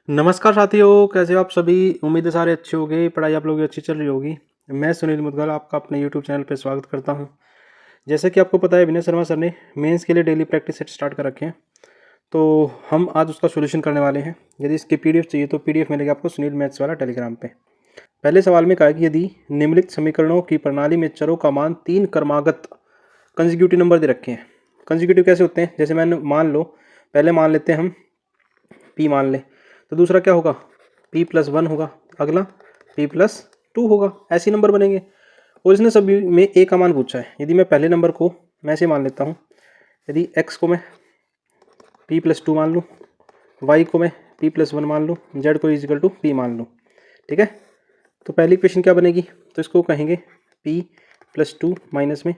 नमस्कार साथियों, कैसे हो आप सभी। उम्मीद है सारे अच्छे होंगे, पढ़ाई आप लोगों की अच्छी चल रही होगी। मैं सुनील मुदगल आपका अपने यूट्यूब चैनल पर स्वागत करता हूं। जैसे कि आपको पता है, विनय शर्मा सर ने मेंस के लिए डेली प्रैक्टिस सेट स्टार्ट कर रखे हैं, तो हम आज उसका सोल्यूशन करने वाले हैं। यदि इसकी पीडीएफ चाहिए तो पीडीएफ मिलेगा आपको सुनील मैथ्स वाला टेलीग्राम पे। पहले सवाल में कहा कि यदि निम्नलिखित समीकरणों की प्रणाली में चरों का मान 3 क्रमागत कंजिक्यूटिव नंबर दे रखे हैं। कंजिक्यूटिव कैसे होते हैं, जैसे मैंने मान लो, पहले मान लेते हैं हम p मान लें, तो दूसरा क्या होगा p+1 होगा, अगला p+2 होगा। ऐसे नंबर बनेंगे। और इसने सभी में a का मान पूछा है। यदि मैं पहले नंबर को मैं ऐसे मान लेता हूँ, यदि x को मैं p+2 मान लूँ, y को मैं p+1 मान लूँ, z को इजिकल टू p मान लूँ, ठीक है। तो पहली इक्वेशन क्या बनेगी, तो इसको कहेंगे p+2 माइनस में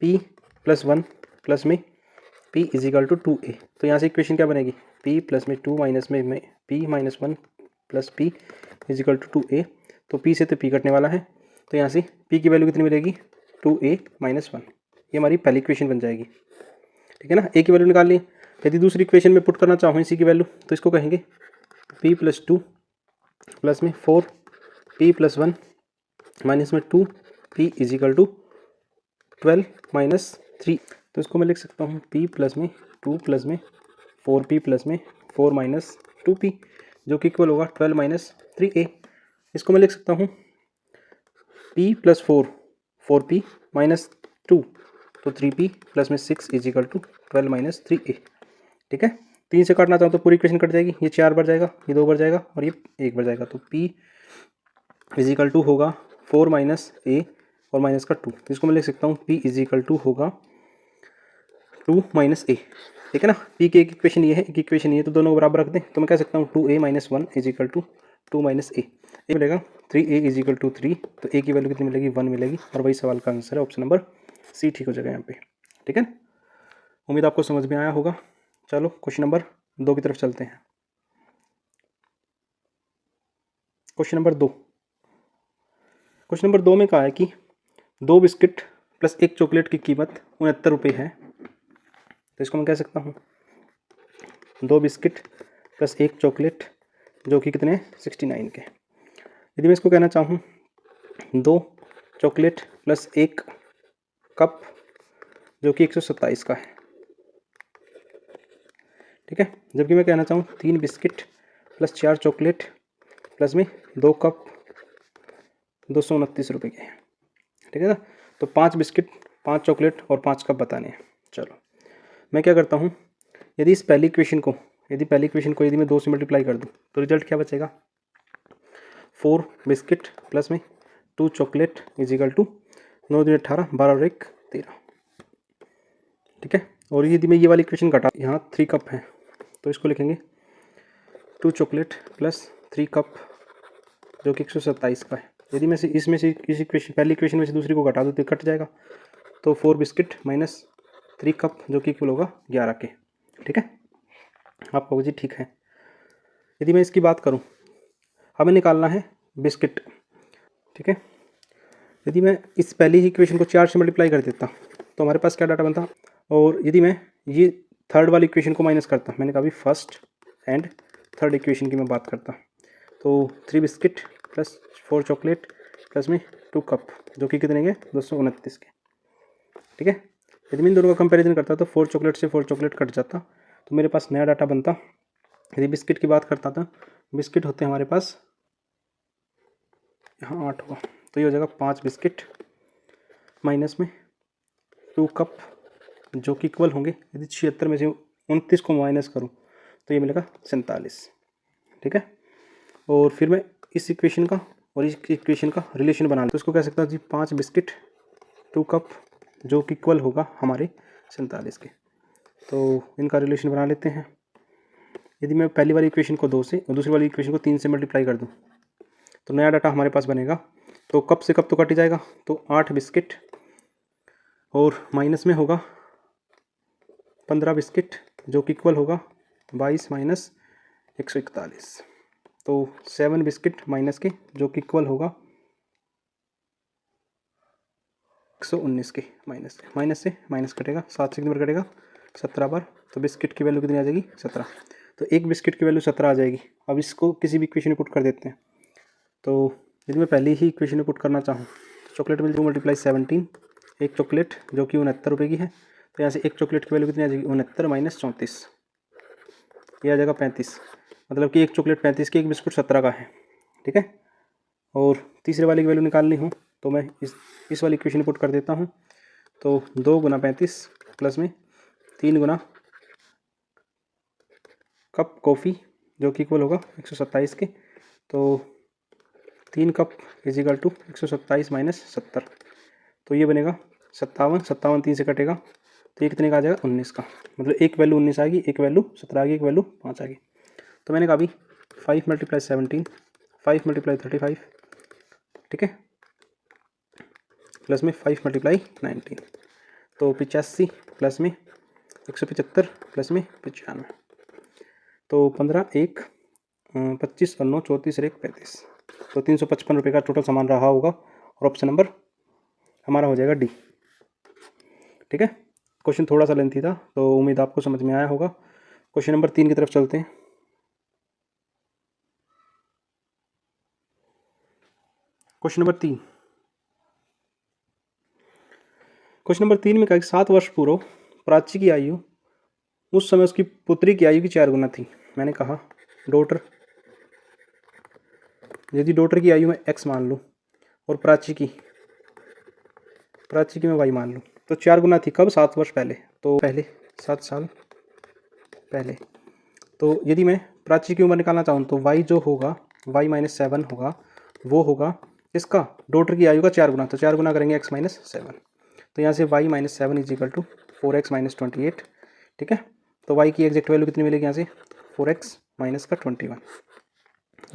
p+1 प्लस में p इजिकल टू 2a। तो यहाँ से इक्वेशन क्या बनेगी, p प्लस में 2 माइनस में p-1 plus p is equal to 2a। तो p से तो p कटने वाला है, तो यहाँ से p की वैल्यू कितनी मिलेगी, 2a-1। ये हमारी पहली इक्वेशन बन जाएगी, ठीक है ना। a की वैल्यू निकाल ली। यदि दूसरी इक्वेशन में पुट करना चाहूँ इसी की वैल्यू, तो इसको कहेंगे p+2 प्लस में 4p+1 माइनस में 2p इजिकल टू 12-3। तो इसको मैं लिख सकता हूँ p प्लस में 2 प्लस में 4p प्लस में 4 माइनस 2p, जो कि इक्वल होगा 12-3a। इसको मैं लिख सकता हूँ p प्लस 4p माइनस 2, तो 3p प्लस में 6 इजिकल टू 12-3a, ठीक है। 3 से काटना चाहूँ तो पूरी इक्वेशन कट जाएगी। ये 4 बार जाएगा, ये 2 बार जाएगा और ये 1 बार जाएगा। तो p इजिकल टू होगा 4 माइनस a और माइनस का 2। इसको मैं लिख सकता हूँ p इजिकल टू होगा 2 माइनस a, ठीक है ना। p की एक इक्वेशन ये है, एक इक्वेशन ये है, तो दोनों को बराबर रख दें। तो मैं कह सकता हूँ 2a-1 is equal to 2 minus a। ये मिलेगा 3a इजिकल टू 3। तो a की वैल्यू कितनी मिलेगी, 1 मिलेगी। और वही सवाल का आंसर है, ऑप्शन नंबर सी ठीक हो जाएगा यहाँ पे, ठीक है। उम्मीद आपको समझ में आया होगा। चलो क्वेश्चन नंबर 2 की तरफ चलते हैं। क्वेश्चन नंबर 2, क्वेश्चन नंबर 2 में कहा है कि 2 बिस्किट प्लस 1 चॉकलेट की कीमत 69 रुपये है। तो इसको मैं कह सकता हूँ 2 बिस्किट प्लस 1 चॉकलेट जो कि कितने 69 के। यदि मैं इसको कहना चाहूँ 2 चॉकलेट प्लस 1 कप जो कि 127 का है, ठीक है। जबकि मैं कहना चाहूँ 3 बिस्किट प्लस 4 चॉकलेट प्लस में 2 कप 229 रुपये के हैं, ठीक है ना। तो 5 बिस्किट 5 चॉकलेट और 5 कप बताने हैं। चलो मैं क्या करता हूँ, यदि इस पहली इक्वेशन को यदि मैं 2 से मल्टीप्लाई कर दूँ तो रिजल्ट क्या बचेगा, 4 बिस्किट प्लस में 2 चॉकलेट इजिकल टू 9 दूनी 18, 12 और 1 13, ठीक है। और यदि मैं ये वाली इक्वेशन घटा, यहाँ 3 कप हैं, तो इसको लिखेंगे 2 चॉकलेट प्लस 3 कप जो कि 127 का है। यदि मैं इसमें से इस इक्वेशन पहली इक्वेशन में से दूसरी को घटा दूँ तो कट जाएगा। तो 4 बिस्किट माइनस 3 कप जो कि इक्वल होगा 11 के, ठीक है। आप कहोगे जी ठीक है। यदि मैं इसकी बात करूं, हमें निकालना है बिस्किट, ठीक है। यदि मैं इस पहली ही इक्वेशन को 4 से मल्टीप्लाई कर देता तो हमारे पास क्या डाटा बनता। और यदि मैं ये थर्ड वाली इक्वेशन को माइनस करता, मैंने कहा अभी फर्स्ट एंड थर्ड इक्वेशन की मैं बात करता, तो 3 बिस्किट प्लस 4 चॉकलेट प्लस में 2 कप जो कि कितने के 229 के, ठीक है। यदि मैं इन दोनों का कंपैरिजन करता तो 4 चॉकलेट से 4 चॉकलेट कट जाता, तो मेरे पास नया डाटा बनता। यदि बिस्किट की बात करता था, बिस्किट होते हैं हमारे पास यहाँ 8 होगा, तो ये हो जाएगा 5 बिस्किट माइनस में 2 कप जो कि इक्वल होंगे, यदि 76 में से 29 को माइनस करूँ तो ये मिलेगा 47, ठीक है। और फिर मैं इस इक्वेशन का और इस इक्वेशन का रिलेशन बना तो इसको कह सकता हूँ जी 5 बिस्किट 2 कप जो कि इक्वल होगा हमारे 47 के। तो इनका रिलेशन बना लेते हैं। यदि मैं पहली वाली इक्वेशन को 2 से और दूसरी वाली इक्वेशन को 3 से मल्टीप्लाई कर दूं तो नया डाटा हमारे पास बनेगा। तो कप से कप तो कट ही जाएगा, तो 8 बिस्किट और माइनस में होगा 15 बिस्किट जो कि इक्वल होगा 22 माइनस 141। तो 7 बिस्किट माइनस के जो कि इक्वल होगा 119 के। माइनस से माइनस कटेगा, 7 से कितनी बार कटेगा 17 बार। तो बिस्किट की वैल्यू कितनी आ जाएगी 17। तो एक बिस्किट की वैल्यू 17 आ जाएगी। अब इसको किसी भी इक्वेशन में पुट कर देते हैं। तो यदि मैं पहले ही इक्वेशन में पुट करना चाहूँ, चॉकलेट मिल 2 × 17, एक चॉकलेट जो कि 69 रुपये की है, तो यहाँ से एक चॉकलेट की वैल्यू कितनी आ जाएगी, 69 - 34, ये आ जाएगा 35। मतलब कि एक चॉकलेट 35 की, एक बिस्कुट 17 का है। ठीक है। और तीसरे वाले की वैल्यू निकालनी हो तो मैं इस वाली इक्वेशन में पुट कर देता हूँ। तो 2 × 35 प्लस में 3 गुना कप कॉफ़ी जो कि इक्वल होगा 127 के। तो 3 कप इजिकल टू 127 - 70, तो ये बनेगा 57, 57 3 से कटेगा तो ये कितने का आ जाएगा, 19 का। मतलब एक वैल्यू 19 आ गई, एक वैल्यू 17 आ गई, एक वैल्यू 5 आ गई। तो मैंने कहा अभी 5 × 17, 5 × 35, ठीक है, प्लस में 5 × 19, तो 85 प्लस में 175 प्लस में 95, तो 15 1 25 और 9 34 और 1 35, तो 355 रुपये का टोटल सामान रहा होगा और ऑप्शन नंबर हमारा हो जाएगा डी। ठीक है। क्वेश्चन थोड़ा सा लेंथी था, तो उम्मीद आपको समझ में आया होगा। क्वेश्चन नंबर 3 की तरफ चलते हैं। क्वेश्चन नंबर 3, क्वेश्चन नंबर 3 में कहा कि 7 वर्ष पूर्व प्राची की आयु उस समय उसकी पुत्री की आयु की 4 गुना थी। मैंने कहा डॉटर, यदि डॉटर की आयु में x मान लूँ और प्राची की मैं y मान लूँ, तो 4 गुना थी। कब, 7 वर्ष पहले, तो पहले 7 साल पहले। तो यदि मैं प्राची की उम्र निकालना चाहूँ तो y जो होगा, y - 7 होगा, वो होगा इसका डॉटर की आयु का 4 गुना। तो 4 गुना करेंगे x - 7, तो यहाँ से y - 7 इजिकल टू 4x - 28। ठीक है। तो y की एग्जैक्ट वैल्यू कितनी मिलेगी, यहाँ से 4x - का 21,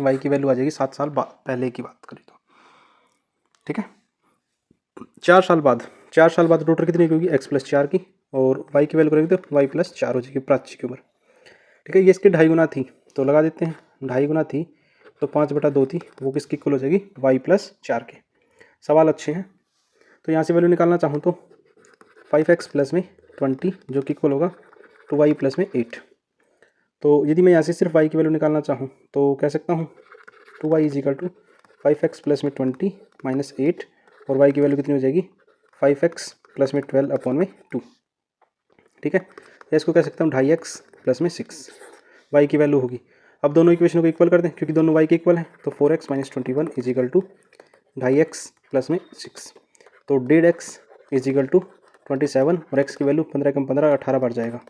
y की वैल्यू आ जाएगी 7 साल बाद पहले की बात करें तो। ठीक है। 4 साल बाद डॉटर कितनी की होगी, x + 4 की, और y की वैल्यू करेंगे तो y + 4 हो जाएगी प्राची की उम्र। ठीक है। ये इसकी 2.5 गुना थी, तो लगा देते हैं 2.5 गुना थी तो 5/2 थी, वो किसकी इक्वल हो जाएगी, y + 4 के। सवाल अच्छे हैं। तो यहाँ से वैल्यू निकालना चाहूँ तो 5x प्लस में 20 जो कि इक्वल होगा 2y प्लस में 8। तो यदि मैं यहाँ से सिर्फ y की वैल्यू निकालना चाहूँ तो कह सकता हूँ 2y is equal to 5x plus में 20 माइनस 8, और y की वैल्यू कितनी हो जाएगी, 5x प्लस में 12/2। ठीक है। या इसको कह सकता हूँ 2.5x प्लस में 6, y की वैल्यू होगी। अब दोनों इक्वेशनों को इक्वल कर दें क्योंकि दोनों y के इक्वल हैं, तो 4x - 21 is equal to 2.5x plus में 6, तो 1.5x इजिकल टू 27, और x की वैल्यू 15 कम 15 18 बढ़ जाएगा,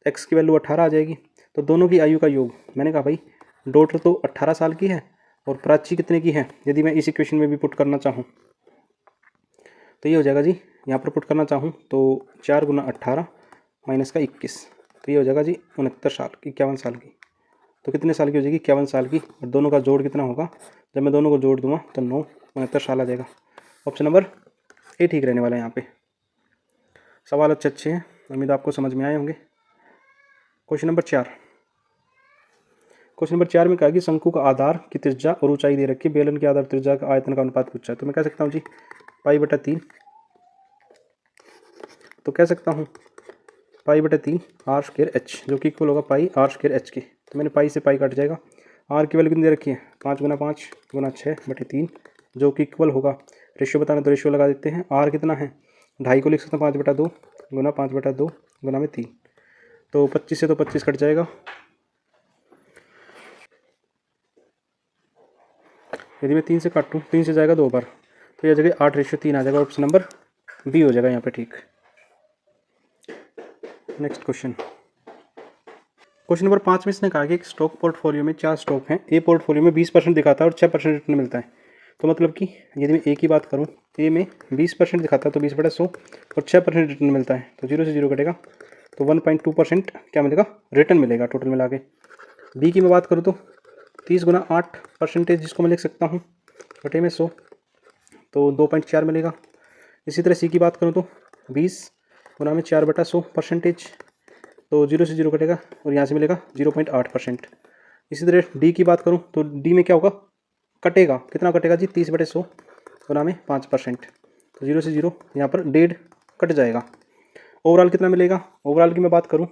x की वैल्यू 18 आ जाएगी। तो दोनों की आयु का योग, मैंने कहा भाई डॉटर तो 18 साल की है और प्राची कितने की है, यदि मैं इस इक्वेशन में भी पुट करना चाहूँ तो ये हो जाएगा जी, यहाँ पर पुट करना चाहूँ तो 4 × 18 माइनस का 21, तो ये हो जाएगा जी 69 साल, 51 साल की। तो कितने साल की हो जाएगी, 51 साल की, और दोनों का जोड़ कितना होगा, जब मैं दोनों को जोड़ दूंगा तो 69 साल आ जाएगा। ऑप्शन नंबर ए ठीक रहने वाला है यहाँ पे। सवाल अच्छे हैं, उम्मीद आपको समझ में आए होंगे। क्वेश्चन नंबर 4, क्वेश्चन नंबर 4 में कहा कि शंकु का आधार की त्रिज्या और ऊंचाई दे रखी है, बेलन के आधार त्रिज्या का आयतन का अनुपात पूछा है। तो मैं कह सकता हूँ जी π/3, तो कह सकता हूँ π/3 r² h जो कि इक्वल होगा πr² h के। तो मैंने पाई से पाई कट जाएगा। r की वैल्यू कितनी दे रखी है, 5 × 5 × 6/3 जो कि इक्वल होगा, रेशियो बताना तो रेशियो लगा देते हैं। r कितना है, 2.5 को लिख सकते हैं 5/2 × 5/2 × में 3, तो 25 से तो 25 कट जाएगा। यदि मैं 3 से काटूँ, 3 से जाएगा 2 बार, तो यह जगह 8/3 आ जाएगा। ऑप्शन नंबर बी हो जाएगा यहाँ पे। ठीक। नेक्स्ट क्वेश्चन, क्वेश्चन नंबर 5 में इसने कहा कि एक स्टॉक पोर्टफोलियो में 4 स्टॉक हैं। ए पोर्टफोलियो में 20% दिखाता है और 6% रिटर्न मिलता है। तो मतलब कि यदि मैं ए की बात करूँ, ए में 20% दिखाता है तो 20/100 और 6% रिटर्न मिलता है, तो 0 से 0 कटेगा, तो 1.2% क्या मिलेगा, रिटर्न मिलेगा टोटल मिला के। बी की मैं बात करूँ तो 30 × 8% जिसको मैं लिख सकता हूँ बटे में 100, तो 2.4 मिलेगा। इसी तरह सी की बात करूँ तो 20 × 4/100%, तो 0 से 0 कटेगा और यहाँ से मिलेगा 0.8%। इसी तरह डी की बात करूँ तो डी में क्या होगा, कटेगा, कितना कटेगा जी, 30/100 × 5%, तो 0 से 0 यहाँ पर 1.5 कट जाएगा। ओवरऑल कितना मिलेगा, ओवरऑल की मैं बात करूँ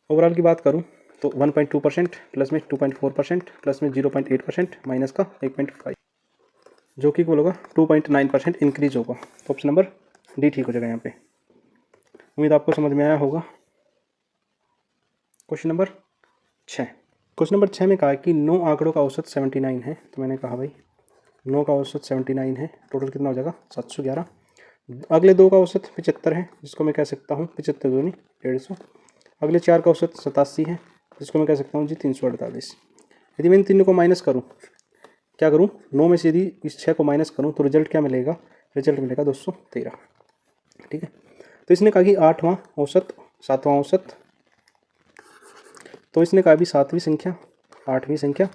ओवरऑल की बात करूँ तो 1.2% प्लस में 2.4% प्लस में 0.8% माइनस का 1.5 जो कि बोल होगा 2.9% इंक्रीज होगा। तो ऑप्शन नंबर डी ठीक हो जाएगा यहाँ पे। उम्मीद आपको समझ में आया होगा। Question number 6। क्वेश्चन नंबर 6 में कहा कि 9 आंकड़ों का औसत 79 है। तो मैंने कहा भाई 9 का औसत 79 है, टोटल कितना हो जाएगा 711। अगले 2 का औसत 75 है, जिसको मैं कह सकता हूँ 75 दूनी 150। अगले 4 का औसत 87 है, जिसको मैं कह सकता हूँ जी 348। यदि मैं इन तीनों को माइनस करूँ, क्या करूँ 9 में से यदि इस 6 को माइनस करूँ तो रिजल्ट क्या मिलेगा, रिजल्ट मिलेगा 213। ठीक है, तो इसने कहा कि 8वां औसत 7वां औसत, तो इसने कहा भी 7वीं संख्या 8वीं संख्या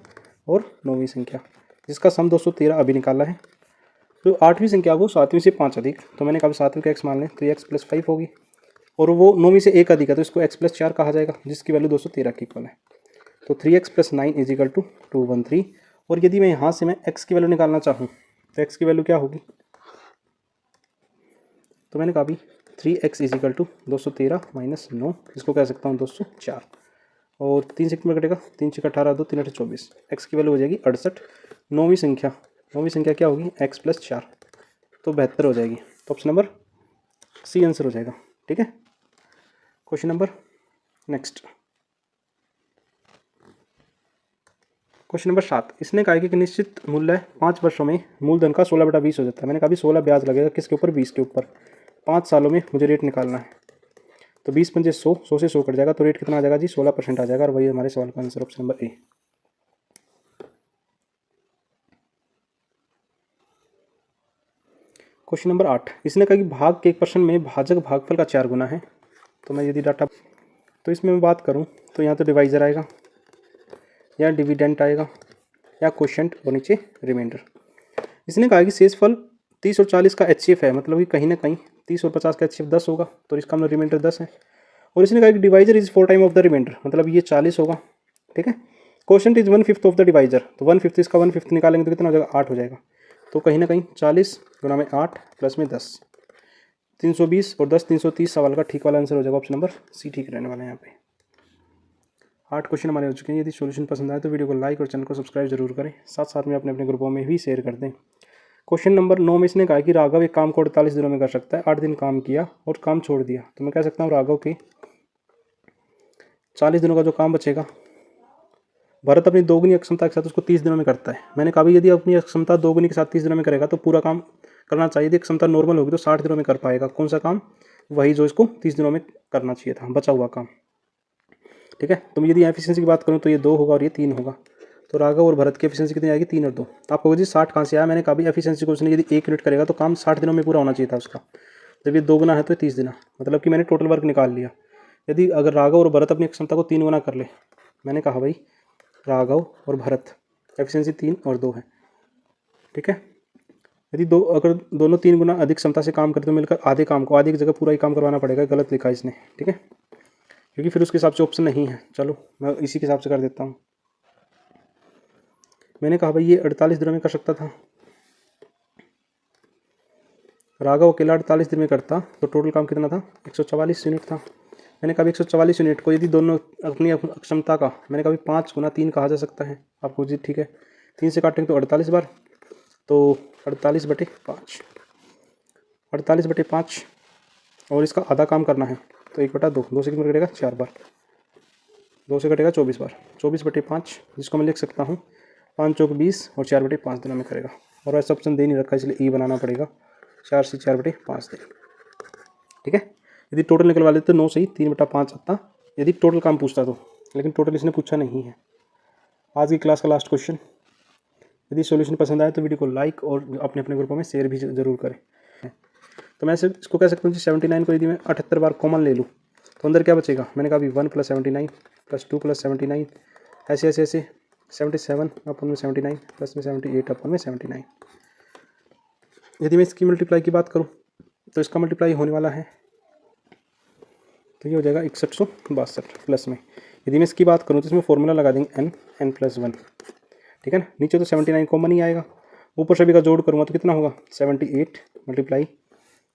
और 9वीं संख्या, जिसका सम 213 अभी निकाला है। तो 8वीं संख्या वो 7वीं से 5 अधिक, तो मैंने कहा 7वीं का एक्स मान लें तो ये x+5 होगी, और वो 9वीं से 1 अधिक है तो इसको x+4 कहा जाएगा, जिसकी वैल्यू 213 की इक्वल है। तो 3x + 9 = 213। और यदि मैं यहाँ से मैं x की वैल्यू निकालना चाहूँ तो x की वैल्यू क्या होगी, तो मैंने कहा भी 3x = 213 - 9, इसको कह सकता हूँ 204, और 3 से कितना कटेगा, 3 से 18 2 3 8 24, x की वैल्यू हो जाएगी 68। नौवीं संख्या क्या होगी x+4, तो 72 हो जाएगी। तो ऑप्शन नंबर सी आंसर हो जाएगा। ठीक है, question number next, question number 7। इसने कहा कि एक निश्चित मूल्य 5 वर्षों में मूलधन का 16/20 हो जाता है। मैंने कहा भी 16 ब्याज लगेगा किसके ऊपर, 20 के ऊपर। 5 सालों में मुझे रेट निकालना है, तो 20 पंजे 100, 100 से 100 कट जाएगा, तो रेट कितना आ जाएगा जी 16% आ जाएगा, और वही हमारे सवाल का answer option number A. Question number 8। इसने कहा कि भाग के 1% में भाजक भागफल का 4 गुना है। तो मैं यदि डाटा, तो इसमें मैं बात करूं तो यहाँ तो डिवाइजर आएगा या डिविडेंट आएगा या क्वोशिएंट और नीचे रिमाइंडर। इसने कहा कि शेषफल 30 और 40 का HCF है, मतलब कि कहीं ना कहीं 30 और 50 का HCF 10 होगा, तो इसका मतलब रिमाइंडर 10 है। और इसने कहा कि divisor is 4 time of the remainder, मतलब ये 40 होगा। ठीक है, quotient is 1/5 of the divisor, तो 1/5 इसका 1/5 निकालेंगे तो कितना हो जाएगा 8 हो जाएगा। तो कहीं ना कहीं 40 गुना में 8 प्लस में 10, 320 और 10 330 सवाल का ठीक वाला आंसर हो जाएगा, ऑप्शन नंबर सी ठीक रहने वाला है यहाँ पे। 8 क्वेश्चन हमारे हो चुके हैं। यदि सॉल्यूशन पसंद आए तो वीडियो को लाइक और चैनल को सब्सक्राइब जरूर करें, साथ साथ में अपने ग्रुपों में भी शेयर कर दें। क्वेश्चन नंबर 9 में इसने कहा कि राघव एक काम को 48 दिनों में कर सकता है। 8 दिन काम किया और काम छोड़ दिया, तो मैं कह सकता हूँ राघव के 40 दिनों का जो काम बचेगा, भरत अपनी दोगुनी अक्षमता के साथ उसको 30 दिनों में करता है। मैंने कहा यदि अपनी अक्षमता दोगुनी के साथ 30 दिनों में करेगा तो पूरा काम करना चाहिए। यदि क्षमता नॉर्मल होगी तो 60 दिनों में कर पाएगा। कौन सा काम, वही जो इसको 30 दिनों में करना चाहिए था, बचा हुआ काम। ठीक है, तो यदि एफिशिएंसी की बात करूँ तो ये 2 होगा और ये 3 होगा। तो राघव और भरत की एफिशिएंसी कितनी आएगी, 3 और 2। आप कहोगे जी 60 कहाँ से आया, मैंने कहा भी एफिशिएंसी को उसने यदि 1 यूनिट करेगा तो काम 60 दिनों में पूरा होना चाहिए था उसका। जब ये 2 गुना है तो 30 दिन, मतलब कि मैंने टोटल वर्क निकाल लिया। यदि अगर राघव और भरत अपनी क्षमता को 3 गुना कर ले, मैंने कहा भाई राघव और भरत एफिशिएंसी 3 और 2 है। ठीक है, यदि अगर दोनों 3 गुना अधिक क्षमता से काम करते तो मिलकर आधे काम को आधे की जगह पूरा ही काम करवाना पड़ेगा। गलत लिखा इसने। ठीक है, क्योंकि फिर उसके हिसाब से ऑप्शन नहीं है। चलो मैं इसी के हिसाब से कर देता हूँ। मैंने कहा भाई ये 48 दिनों में कर सकता था, राघव अकेला 48 दिन में करता, तो टोटल काम कितना था 144 यूनिट था। मैंने कहा 144 यूनिट को यदि दोनों अपनी क्षमता का, मैंने कहा 5 गुना 3 कहा जा सकता है आपको जी। ठीक है, 3 से काटेंगे तो 48 बार, तो 48/5, 48/5, और इसका आधा काम करना है तो 1/2, 2 से कितना कटेगा 4 बार, 2 से कटेगा 24 बार, 24/5, जिसको मैं लिख सकता हूँ 5 चौक 20 और 4/5 दिनों में करेगा। और ऐसा ऑप्शन दे नहीं रखा इसलिए ई बनाना पड़ेगा, 4 से 4/5 दिन। ठीक है, यदि टोटल निकलवा लेते तो 9 से ही 3/5 आता, यदि टोटल काम पूछता तो, लेकिन टोटल इसने पूछा नहीं है। आज की क्लास का लास्ट क्वेश्चन। यदि सॉल्यूशन पसंद आए तो वीडियो को लाइक और अपने अपने ग्रुपों में शेयर भी जरूर करें। तो मैं इसको कह सकता हूँ 79 को यदि मैं 78 बार कॉमन ले लूँ तो अंदर क्या बचेगा, मैंने कहा अभी 1 + 79 + 2 + 79, ऐसे ऐसे ऐसे 77/79 प्लस में 78/79। यदि मैं इसकी मल्टीप्लाई की बात करूँ तो इसका मल्टीप्लाई होने वाला है, तो ये हो जाएगा 6162 प्लस में। यदि मैं इसकी बात करूँ तो इसमें फॉर्मूला लगा देंगे n+1। ठीक है ना, नीचे तो 79 कॉमन ही आएगा, ऊपर सभी का जोड़ करूँगा तो कितना होगा 78 मल्टीप्लाई,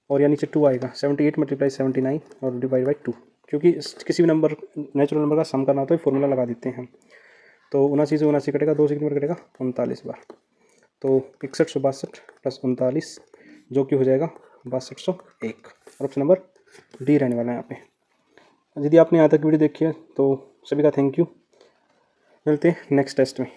और यहाँ नीचे 2 आएगा, 78 × 79 और डिवाइड बाई 2। क्योंकि किसी भी नंबर नेचुरल नंबर का सम करना हो तो फॉर्मूला लगा देते हैं हम। तो 79 से 79 कटेगा, 2 से कितनी बार कटेगा, 39 बार। तो 6162 प्लस 39 जो कि हो जाएगा 6201। और ऑप्शन नंबर डी रहने वाला है यहाँ पे। यदि आपने यहाँ तक वीडियो देखी है तो सभी का थैंक यू। मिलते हैं नेक्स्ट टेस्ट में।